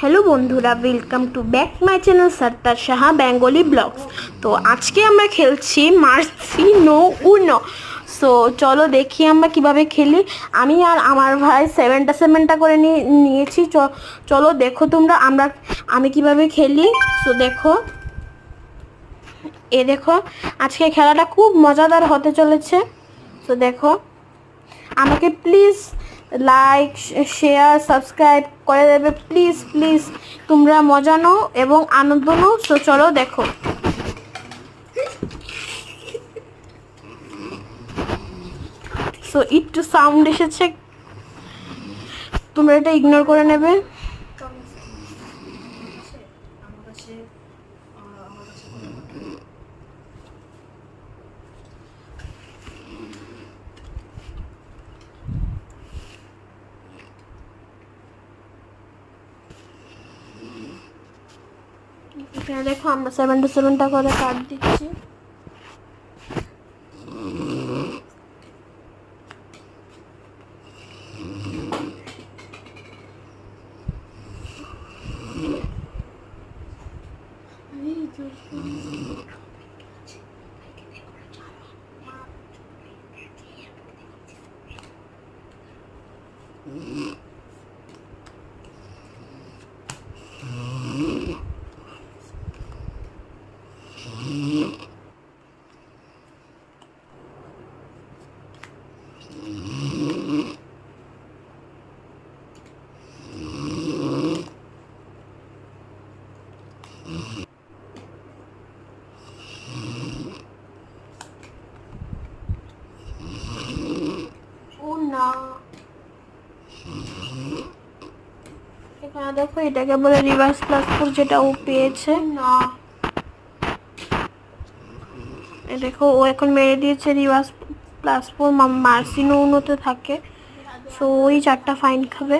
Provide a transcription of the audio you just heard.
Hello বন্ধুরা, welcome to back my channel সত্তার Saha Bengali blogs. তো আজকে আমরা খেলছি মার্সি নো উনো। সো চলো দেখি আমরা কিভাবে খেলি। আমি আর আমার ভাই সেভেনটা করে নিয়েছি। চলো দেখো তোমরা আমি কিভাবে খেলি। সো দেখো, দেখো আজকে খেলাটা খুব মজাদার হতে চলেছে। তো দেখো, আমাকে প্লিজ লাইক শেয়ার সাবস্ক্রাইব করে দেবে প্লিজ প্লিজ। তোমরা মজা নাও এবং আনন্দ নাও। তো চলো দেখো। সো একটু সাউন্ড এসেছে, তোমরা এটা ইগনোর করে নেবে। এখানে দেখো আমরা 7টা করে কাট দিচ্ছি। এখানে দেখো, এটাকে বলে রিভার্স +4, যেটা ও পেয়েছে না। দেখো, ও এখন মেরে দিয়েছে রিভার্স +4। মার্সি নো উনোতে থাকে। সো ওই 4টা ফাইন খাবে।